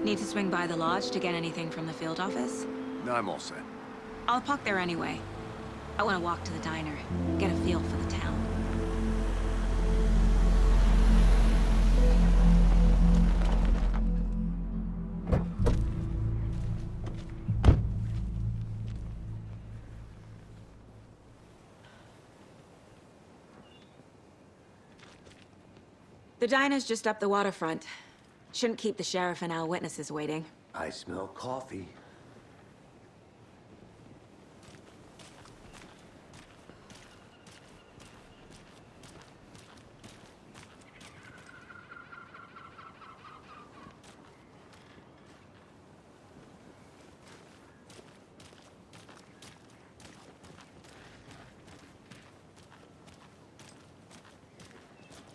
Need to swing by the lodge to get anything from the field office? No, I'm all set. I'll park there anyway. I want to walk to the diner, get a feel for the town. The diner's just up the waterfront. Shouldn't keep the sheriff and our witnesses waiting. I smell coffee.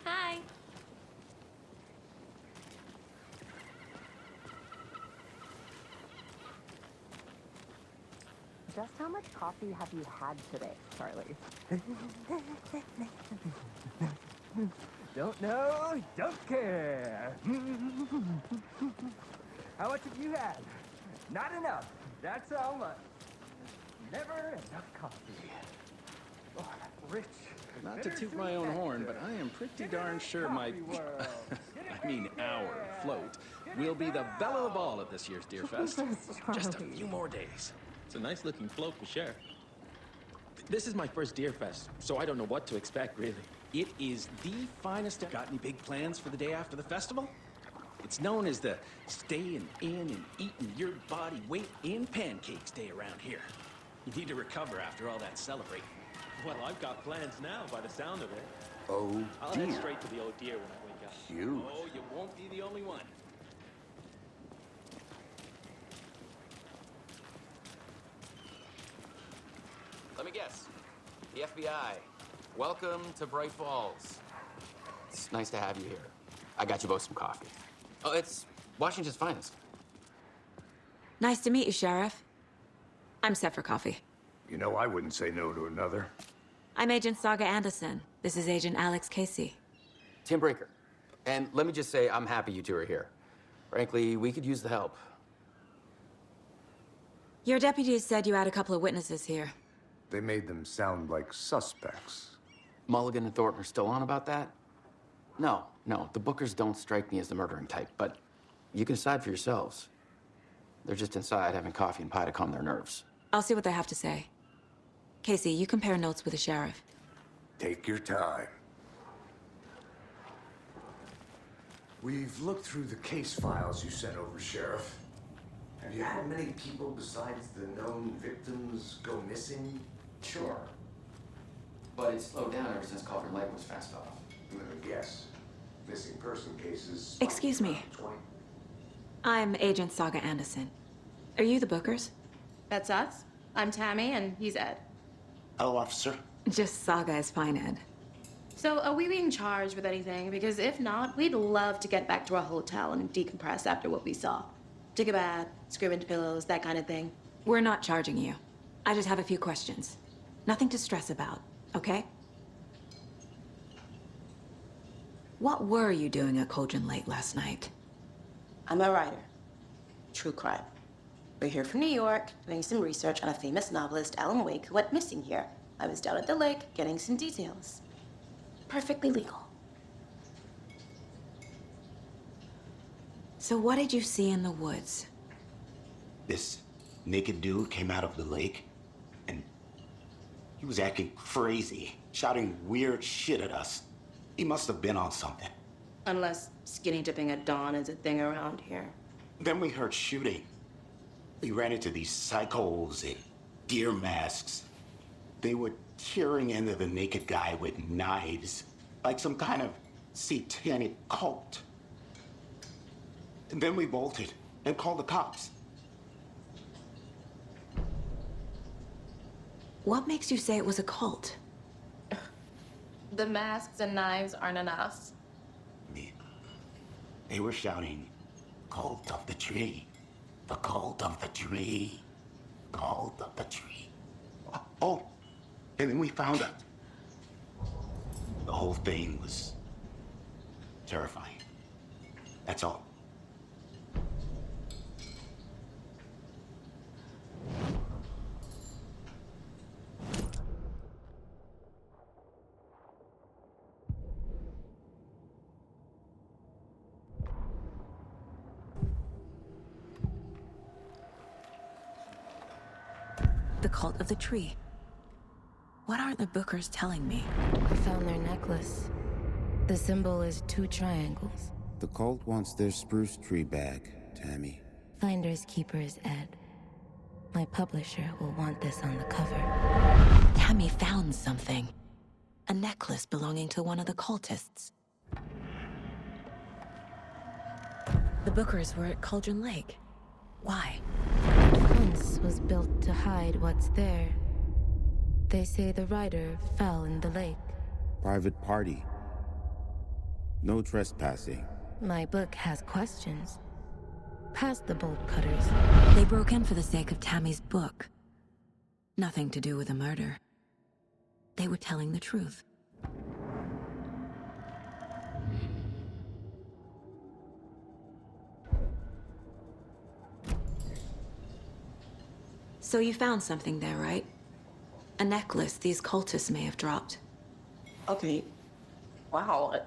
Hi. Just how much coffee have you had today, Charlie? Don't know, don't care. How much have you had? Not enough. That's how much. Never enough coffee. Oh, rich. Not to toot my own horn, but I am pretty darn sure my, I mean our float, will be the belle of all at this year's Deer Fest. Just a few more days. It's a nice looking float for sure. This is my first Deer Fest, so I don't know what to expect, really. It is the finest. Got any big plans for the day after the festival? It's known as the staying in and eating your body weight in pancakes day around here. You need to recover after all that celebrating. Well, I've got plans now, by the sound of it. Oh, I'll dear. head straight to the old deer when I wake up. Huge. Oh, you won't be the only one. Let me guess. The FBI. Welcome to Bright Falls. It's nice to have you here. I got you both some coffee. Oh, it's Washington's finest. Nice to meet you, Sheriff. I'm set for coffee. You know, I wouldn't say no to another. I'm Agent Saga Anderson. This is Agent Alex Casey. Tim Breaker. And let me just say, I'm happy you two are here. Frankly, we could use the help. Your deputies said you had a couple of witnesses here. They made them sound like suspects. Mulligan and Thornton are still on about that? No, the Bookers don't strike me as the murdering type, but you can decide for yourselves. They're just inside having coffee and pie to calm their nerves. I'll see what they have to say. Casey, you compare notes with the sheriff. Take your time. We've looked through the case files you sent over, Sheriff. Have you had many people besides the known victims go missing? Sure. But it's slowed down ever since Culver Lake was fast off. Let me guess. Missing person cases. Excuse me. 20. I'm Agent Saga Anderson. Are you the Bookers? That's us. I'm Tammy, and he's Ed. Hello, officer. Just Saga is fine, Ed. So, are we being charged with anything? Because if not, we'd love to get back to our hotel and decompress after what we saw. Take a bath, scream into pillows, that kind of thing. We're not charging you. I just have a few questions. Nothing to stress about, okay? What were you doing at Cauldron Lake last night? I'm a writer. True crime. We're here from New York, doing some research on a famous novelist, Alan Wake, who went missing here. I was down at the lake, getting some details. Perfectly legal. So what did you see in the woods? This naked dude came out of the lake, and he was acting crazy, shouting weird shit at us. He must have been on something. Unless skinny dipping at dawn is a thing around here. Then we heard shooting. We ran into these psychos in deer masks. They were tearing into the naked guy with knives, like some kind of satanic cult. And then we bolted and called the cops. What makes you say it was a cult? The masks and knives aren't enough. They were shouting, "Cult of the tree, the cult of the tree, cult of the tree." Oh, and then we found out. The whole thing was terrifying. That's all. The cult of the tree. What aren't the Bookers telling me? I found their necklace. The symbol is 2 triangles. The cult wants their spruce tree back, Tammy. Finders keepers, Ed. My publisher will want this on the cover. Tammy found something. A necklace belonging to one of the cultists. The Bookers were at Cauldron Lake. Why? The fence was built to hide what's there. They say the rider fell in the lake. Private party. No trespassing. My book has questions. Past the bolt cutters. They broke in for the sake of Tammy's book. Nothing to do with a murder. They were telling the truth. So you found something there, right? A necklace these cultists may have dropped. Okay. Wow.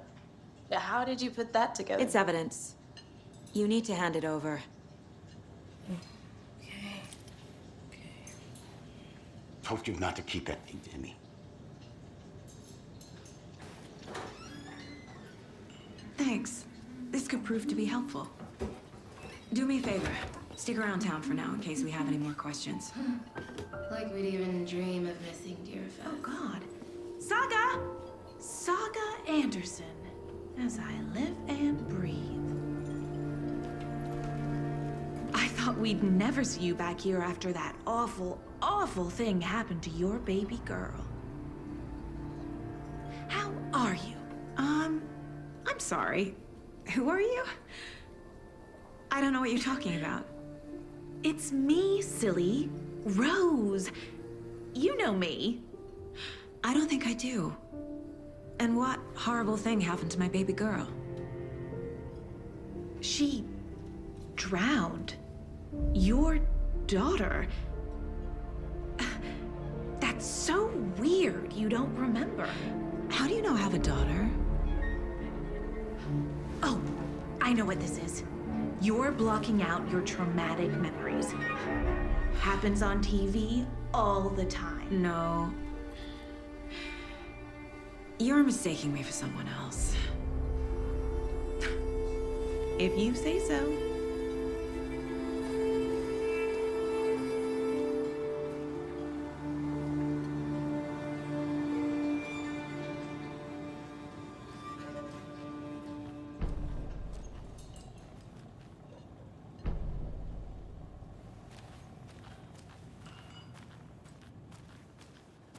How did you put that together? It's evidence. You need to hand it over. Told you not to keep that thing, Timmy. Thanks. This could prove to be helpful. Do me a favor. Stick around town for now in case we have any more questions. Like we'd even dream of missing Deerfest. Oh, God. Saga! Saga Anderson. As I live and breathe. I thought we'd never see you back here after that awful, awful thing happened to your baby girl. How are you? I'm sorry. Who are you? I don't know what you're talking about. It's me, silly. Rose. You know me. I don't think I do. And what horrible thing happened to my baby girl? She drowned. Your daughter. That's so weird you don't remember. How do you know I have a daughter? Oh, I know what this is. You're blocking out your traumatic memories. Happens on TV all the time. No. You're mistaking me for someone else. If you say so.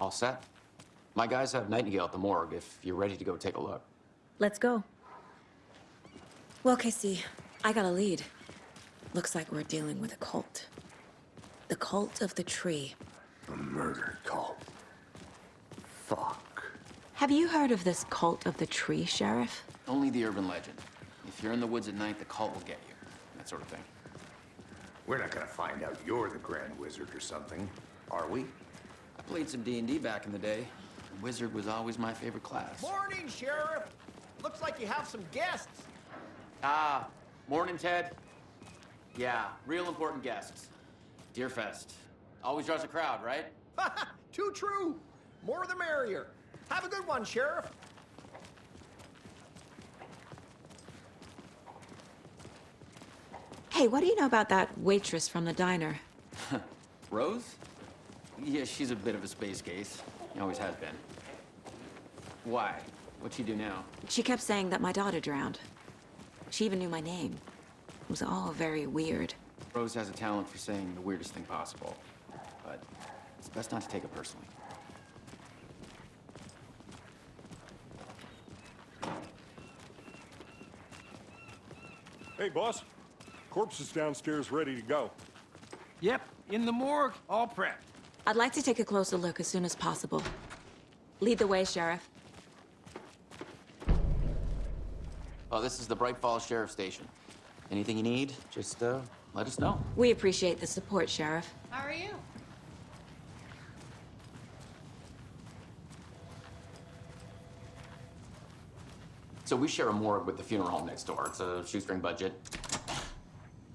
All set? My guys have Nightingale at the morgue if you're ready to go take a look. Let's go. Well, Casey, I got a lead. Looks like we're dealing with a cult. The cult of the tree. A murder cult. Fuck. Have you heard of this cult of the tree, Sheriff? Only the urban legend. If you're in the woods at night, the cult will get you. That sort of thing. We're not gonna find out you're the Grand Wizard or something, are we? I played some D&D back in the day. Wizard was always my favorite class. Morning, Sheriff. Looks like you have some guests. Ah, morning, Ted. Yeah, real important guests. Deerfest. Always draws a crowd, right? Too true. More the merrier. Have a good one, Sheriff. Hey, what do you know about that waitress from the diner? Rose? Yeah, she's a bit of a space case. Always has been. Why? What'd she do now? She kept saying that my daughter drowned. She even knew my name. It was all very weird. Rose has a talent for saying the weirdest thing possible. But it's best not to take it personally. Hey, boss. Corpse is downstairs ready to go. Yep, in the morgue, all prepped. I'd like to take a closer look as soon as possible. Lead the way, Sheriff. Oh, this is the Bright Falls Sheriff Station. Anything you need, just let us know. We appreciate the support, Sheriff. How are you? So we share a morgue with the funeral home next door. It's a shoestring budget.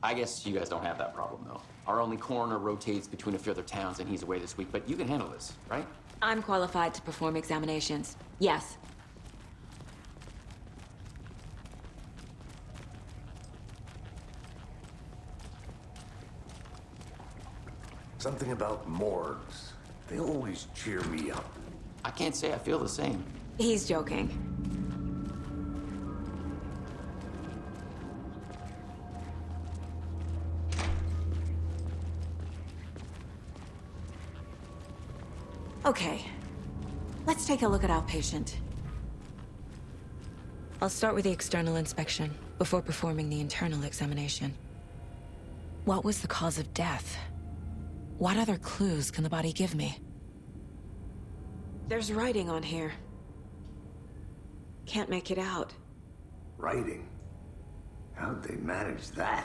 I guess you guys don't have that problem, though. Our only coroner rotates between a few other towns, and he's away this week, but you can handle this, right? I'm qualified to perform examinations. Yes. Something about morgues. They always cheer me up. I can't say I feel the same. He's joking. Okay. Let's take a look at our patient. I'll start with the external inspection before performing the internal examination. What was the cause of death? What other clues can the body give me? There's writing on here. Can't make it out. Writing? How'd they manage that?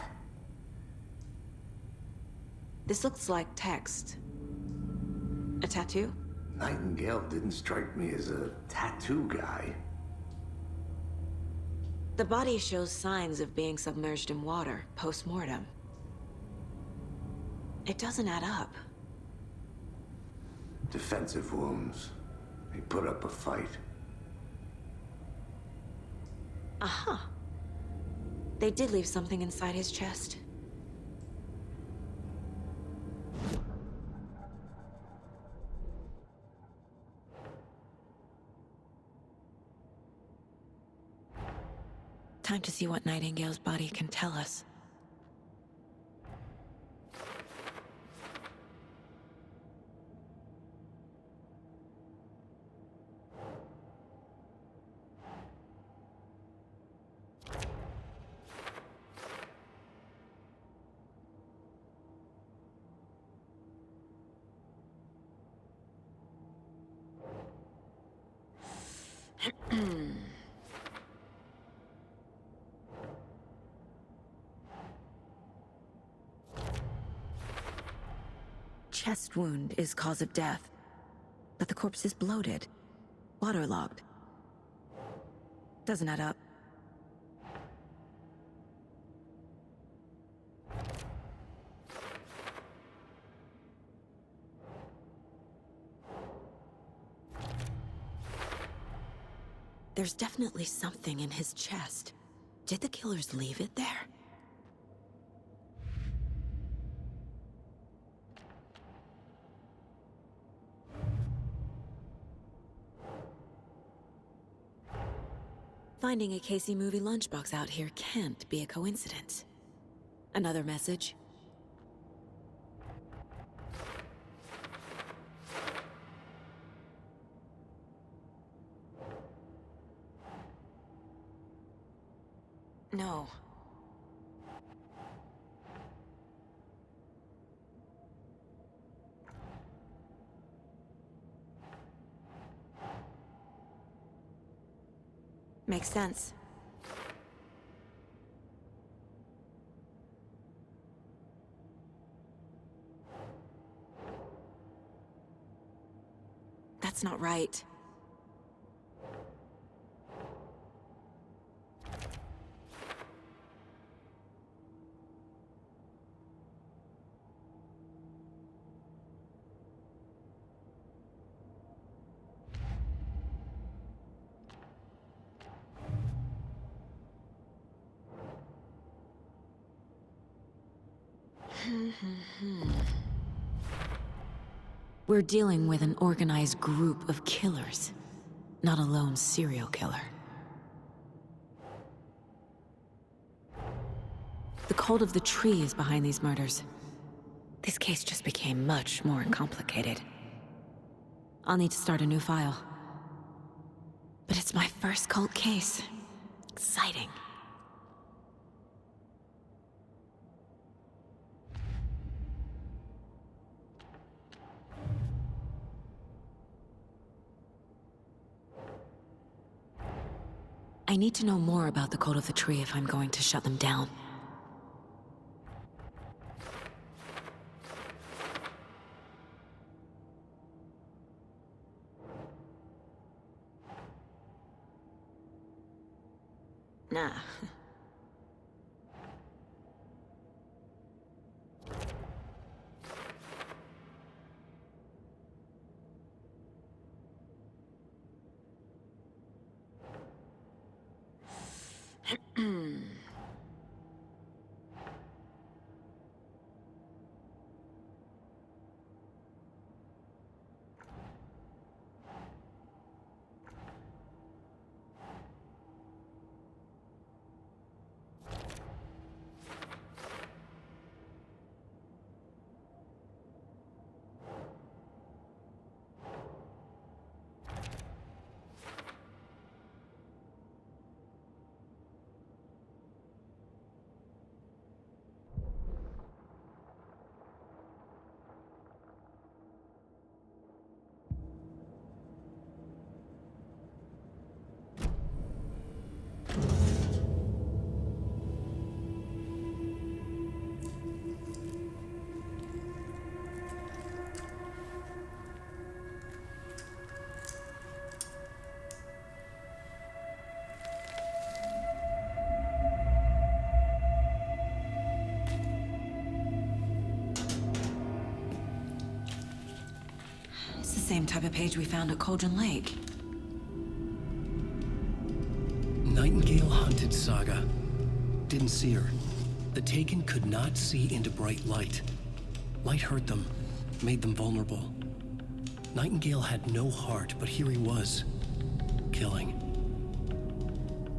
This looks like text. A tattoo? Nightingale didn't strike me as a tattoo guy. The body shows signs of being submerged in water post-mortem. It doesn't add up. Defensive wounds. He put up a fight. Uh-huh. They did leave something inside his chest. Time to see what Nightingale's body can tell us. Chest wound is cause of death, but the corpse is bloated, waterlogged. Doesn't add up. There's definitely something in his chest. Did the killers leave it there? Finding a Casey movie lunchbox out here can't be a coincidence. Another message? No. Makes sense. That's not right. We're dealing with an organized group of killers, not a lone serial killer. The cult of the tree is behind these murders. This case just became much more complicated. I'll need to start a new file. But it's my first cult case. Exciting. I need to know more about the cult of the tree if I'm going to shut them down. Nah. same type of page we found at Cauldron Lake. Nightingale hunted Saga. Didn't see her. The Taken could not see into bright light. Light hurt them, made them vulnerable. Nightingale had no heart, but here he was, killing.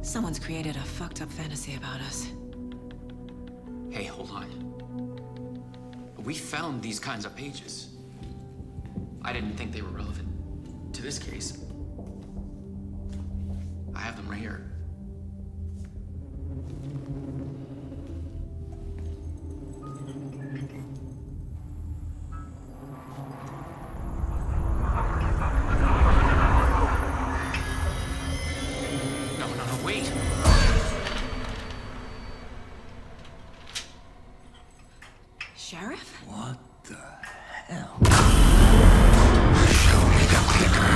Someone's created a fucked up fantasy about us. Hey, hold on. We found these kinds of pages. I didn't think they were relevant to this case. I have them right here. No, wait. Sheriff? What the hell? Show me the clicker.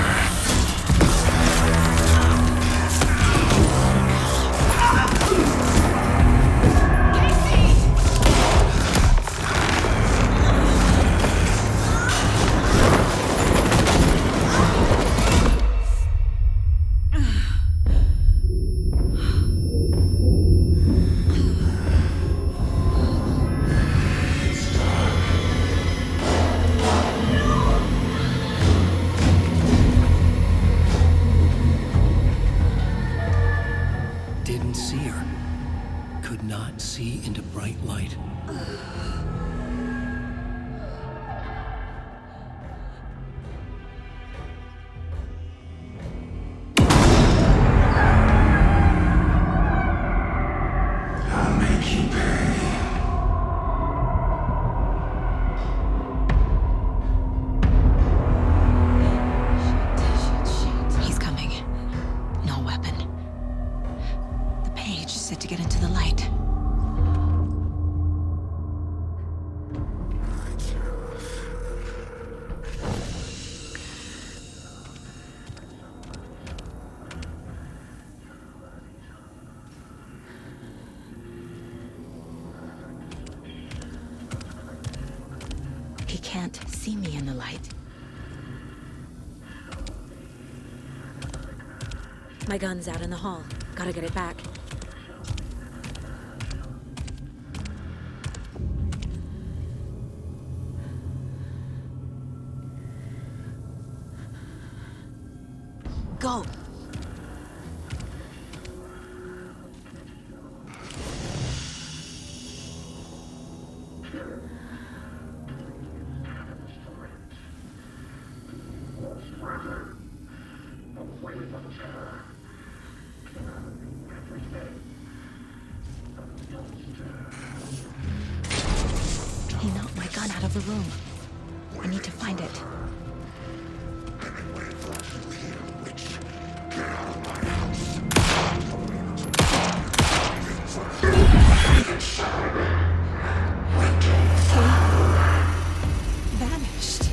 Didn't see her. Could not see into bright light. I'll make you pay. He's coming. No weapon. The page said to get into the light. He can't see me in the light. My gun's out in the hall. Gotta get it back. Go! He knocked my gun out of the room. I need to find it. Vanished.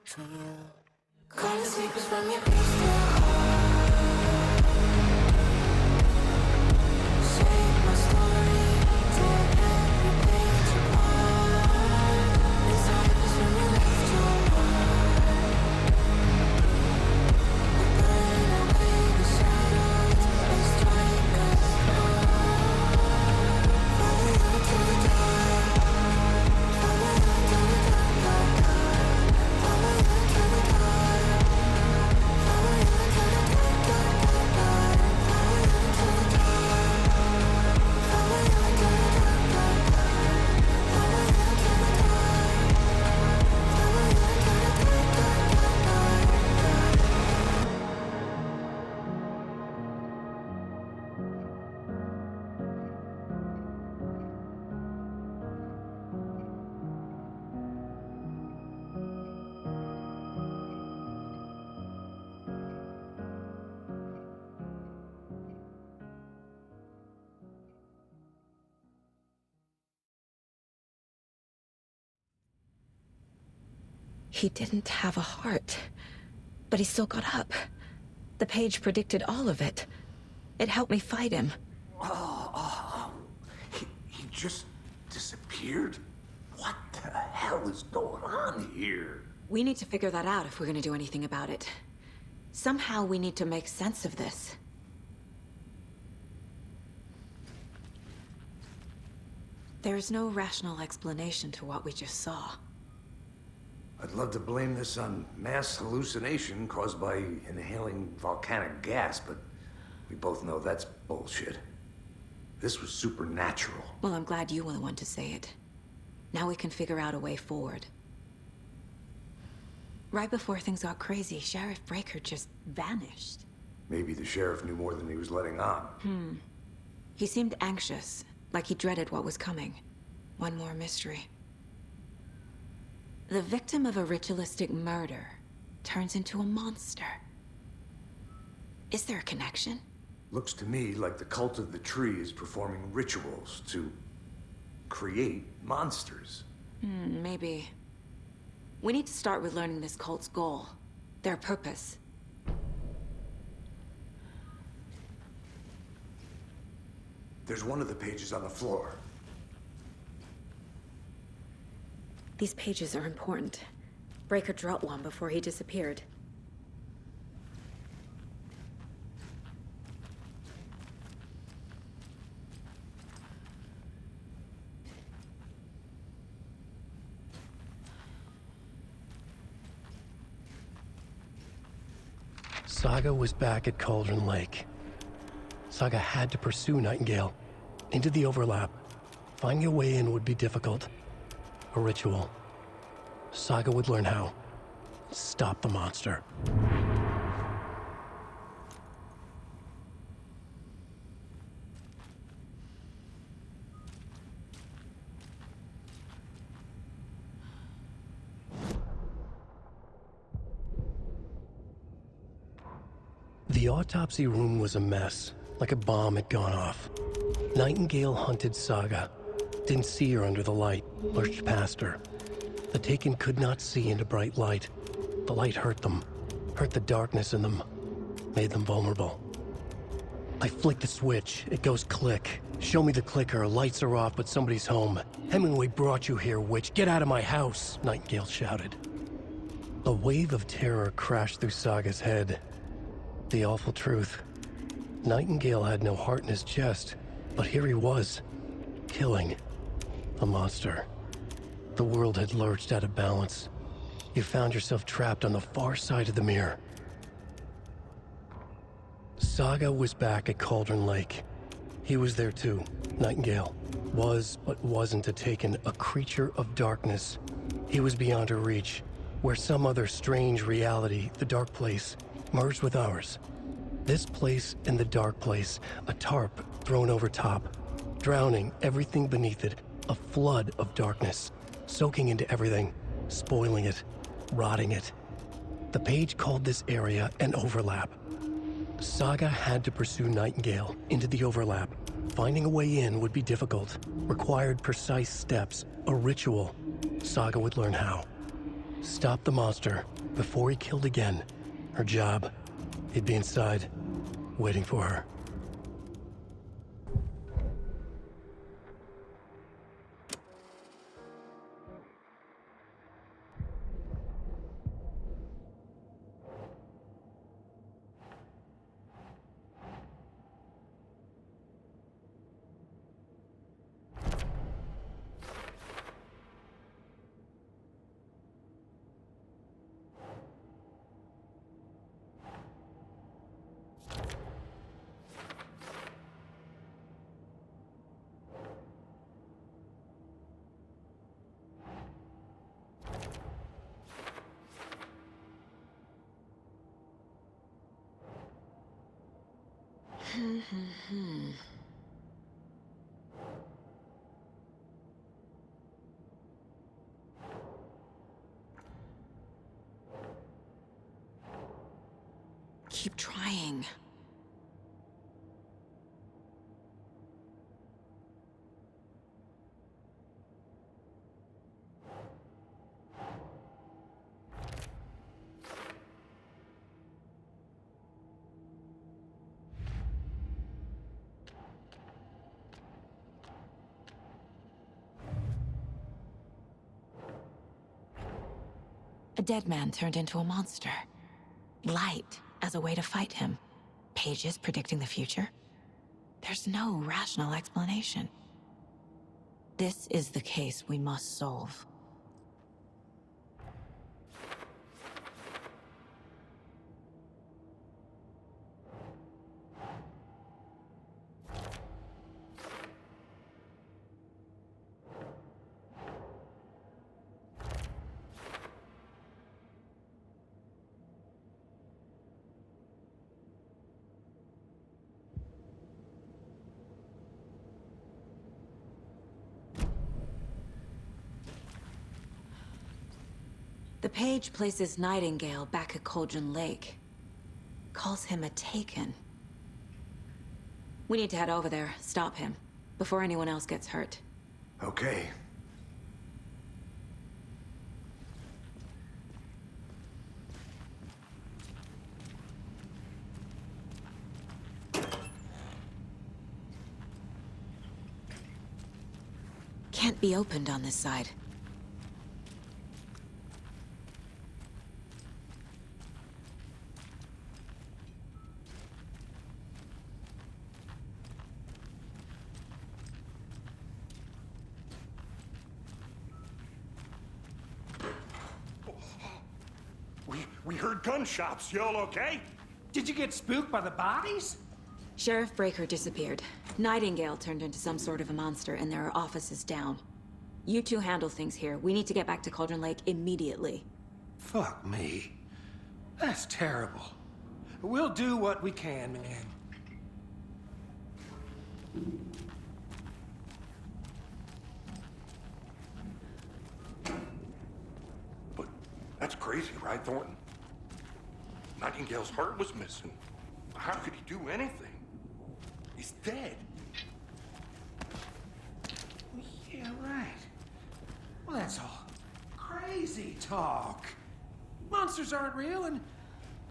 for you. Calling sleepers from your crystal. Shape my story, tear every page apart. Inside us when you left your mark. We're burning away the shadows, they strike us apart. Follow you to the dark, follow you to the dark, dark, dark. Follow you to the dark, follow you to the dark, dark, dark, dark. Follow you to the dark, follow you to the dark, dark, dark. Follow you to the dark, follow you to the dark, dark, dark, dark. He didn't have a heart, but he still got up. The page predicted all of it. It helped me fight him. He just disappeared? What the hell is going on here? We need to figure that out if we're gonna do anything about it. Somehow we need to make sense of this. There's no rational explanation to what we just saw. I'd love to blame this on mass hallucination caused by inhaling volcanic gas, but we both know that's bullshit. This was supernatural. Well, I'm glad you were the one to say it. Now we can figure out a way forward. Right before things got crazy, Sheriff Breaker just vanished. Maybe the sheriff knew more than he was letting on. He seemed anxious, like he dreaded what was coming. One more mystery. The victim of a ritualistic murder turns into a monster. Is there a connection? Looks to me like the cult of the tree is performing rituals to create monsters. Maybe. We need to start with learning this cult's goal, their purpose. There's one of the pages on the floor. These pages are important. Breaker dropped one before he disappeared. Saga was back at Cauldron Lake. Saga had to pursue Nightingale into the overlap. Finding a way in would be difficult. A ritual. Saga would learn how. Stop the monster. The autopsy room was a mess, like a bomb had gone off. Nightingale hunted Saga. Didn't see her under the light, lurched past her. The Taken could not see into bright light. The light hurt them, hurt the darkness in them, made them vulnerable. I flicked a switch, it goes click. Show me the clicker, lights are off, but somebody's home. Hemingway brought you here, witch. Get out of my house, Nightingale shouted. A wave of terror crashed through Saga's head. The awful truth. Nightingale had no heart in his chest, but here he was, killing a monster. The world had lurched out of balance. You found yourself trapped on the far side of the mirror. Saga was back at Cauldron Lake. He was there too. Nightingale was, but wasn't a Taken, a creature of darkness. He was beyond her reach, where some other strange reality, the dark place, merged with ours. This place and the dark place, a tarp thrown over top, drowning everything beneath it, a flood of darkness, soaking into everything, spoiling it, rotting it. The page called this area an overlap. Saga had to pursue Nightingale into the overlap. Finding a way in would be difficult, required precise steps, a ritual. Saga would learn how. Stop the monster before he killed again. Her job, he'd be inside, waiting for her. Keep trying. A dead man turned into a monster. Light as a way to fight him. Pages predicting the future. There's no rational explanation. This is the case we must solve. The page places Nightingale back at Cauldron Lake. Calls him a Taken. We need to head over there, stop him, before anyone else gets hurt. Okay. Can't be opened on this side. We heard gunshots. Y'all okay? Did you get spooked by the bodies? Sheriff Breaker disappeared. Nightingale turned into some sort of a monster, and there are offices down. You two handle things here. We need to get back to Cauldron Lake immediately. Fuck me. That's terrible. We'll do what we can, man. But that's crazy, right, Thornton? Nightingale's heart was missing. How could he do anything? He's dead. Yeah, right. Well, that's all crazy talk. Monsters aren't real, and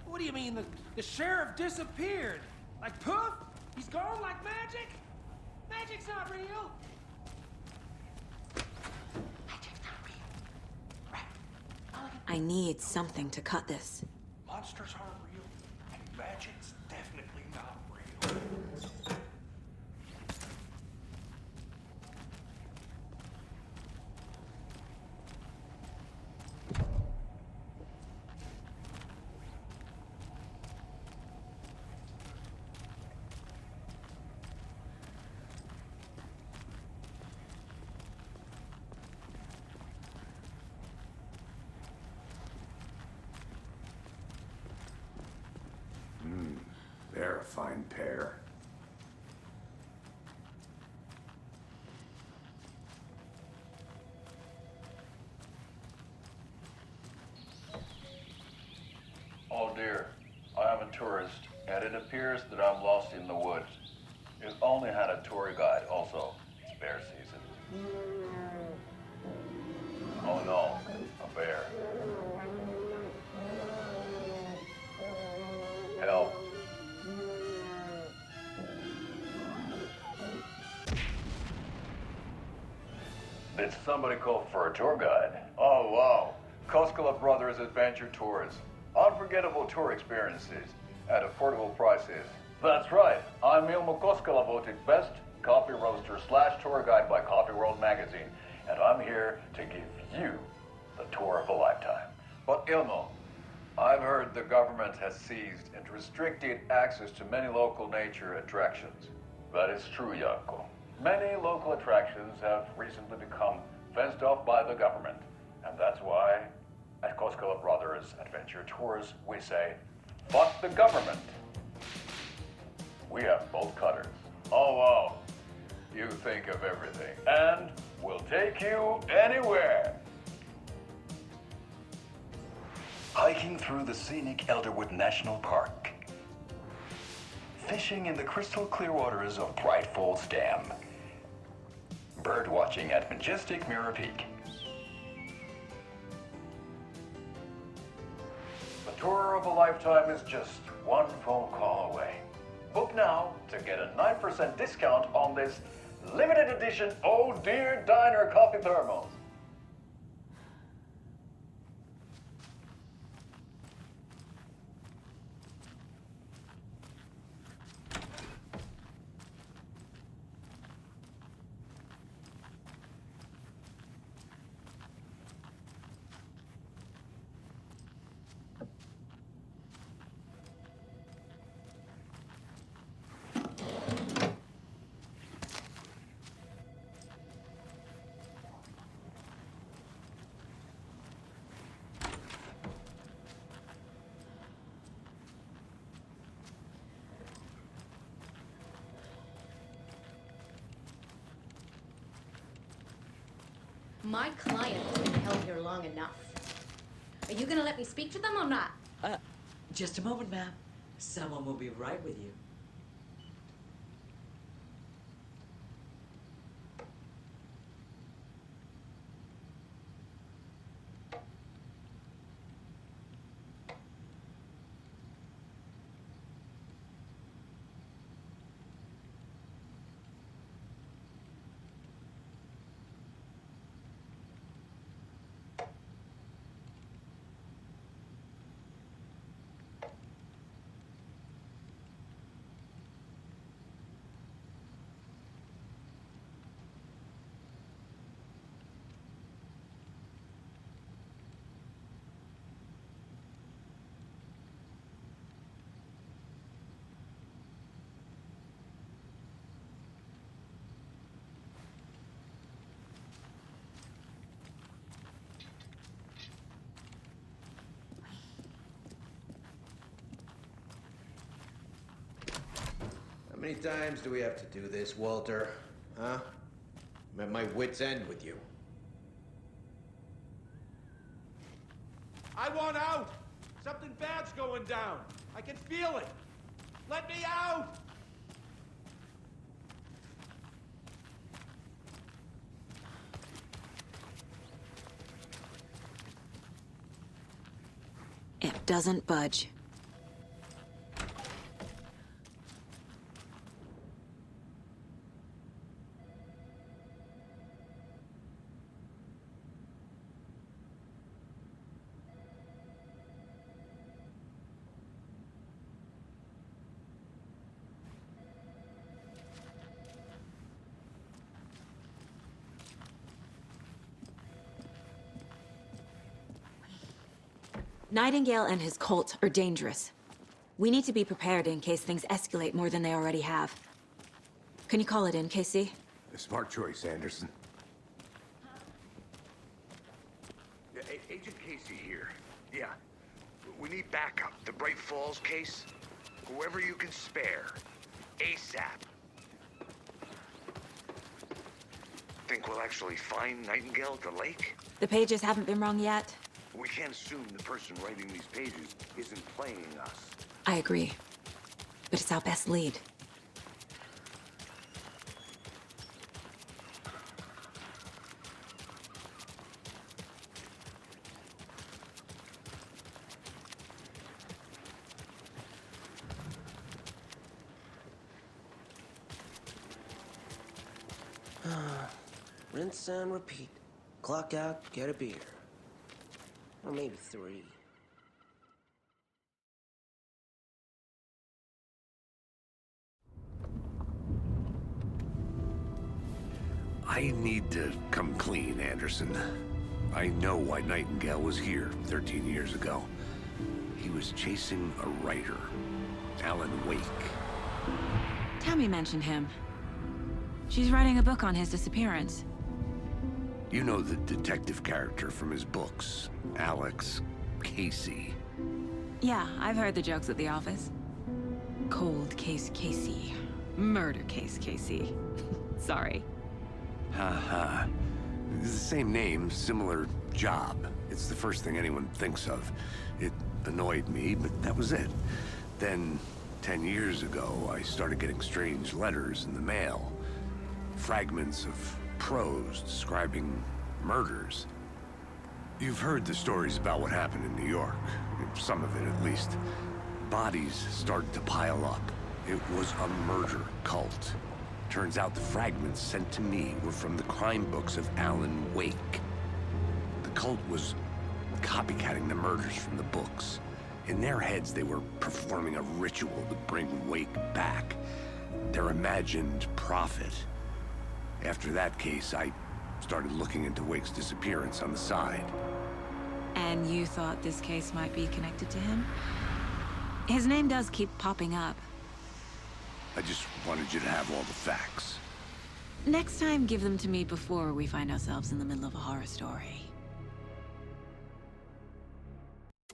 what do you mean the sheriff disappeared? Like poof? He's gone like magic? Magic's not real. I need something to cut this. Monsters aren't real, and magic's definitely not real. They're a fine pair. Oh dear, I am a tourist, and it appears that I'm lost in the woods. You've only had a tour guide also. It's bear season. Oh no, a bear. Did somebody call for a tour guide? Oh, wow. Koskela Brothers Adventure Tours. Unforgettable tour experiences at affordable prices. That's right. I'm Ilmo Koskela, voted best coffee roaster / tour guide by Coffee World magazine. And I'm here to give you the tour of a lifetime. But Ilmo, I've heard the government has seized and restricted access to many local nature attractions. That is true, Jaakko. Many local attractions have recently become fenced off by the government. And that's why, at Koskela Brothers Adventure Tours, we say, fuck the government. We have bolt cutters. Oh, wow. You think of everything. And we'll take you anywhere. Hiking through the scenic Elderwood National Park. Fishing in the crystal clear waters of Bright Falls Dam. Bird watching at majestic Mirror Peak. The tour of a lifetime is just one phone call away. Book now to get a 9% discount on this limited edition Oh Dear Diner coffee thermos. My client has been held here long enough. Are you gonna let me speak to them or not? Just a moment, ma'am. Someone will be right with you. How many times do we have to do this, Walter? Huh? I'm at my wit's end with you. I want out! Something bad's going down. I can feel it. Let me out! It doesn't budge. Nightingale and his cult are dangerous. We need to be prepared in case things escalate more than they already have. Can you call it in, KC? A smart choice, Anderson. Agent Casey here. Yeah. We need backup. The Bright Falls case. Whoever you can spare. ASAP. Think we'll actually find Nightingale at the lake? The pages haven't been wrong yet. We can't assume the person writing these pages isn't playing us. I agree. But it's our best lead. Rinse and repeat. Clock out, get a beer. Or maybe 3. I need to come clean, Anderson. I know why Nightingale was here 13 years ago. He was chasing a writer, Alan Wake. Tammy mentioned him. She's writing a book on his disappearance. You know the detective character from his books, Alex Casey. Yeah, I've heard the jokes at the office. Cold case Casey. Murder case Casey. Sorry. Ha. It's the same name, similar job. It's the first thing anyone thinks of. It annoyed me, but that was it. Then, 10 years ago, I started getting strange letters in the mail. Fragments of prose describing murders. You've heard the stories about what happened in New York. Some of it, at least. Bodies started to pile up. It was a murder cult. Turns out the fragments sent to me were from the crime books of Alan Wake. The cult was copycatting the murders from the books. In their heads, they were performing a ritual to bring Wake back. Their imagined prophet. After that case, I started looking into Wake's disappearance on the side. And you thought this case might be connected to him? His name does keep popping up. I just wanted you to have all the facts. Next time, give them to me before we find ourselves in the middle of a horror story.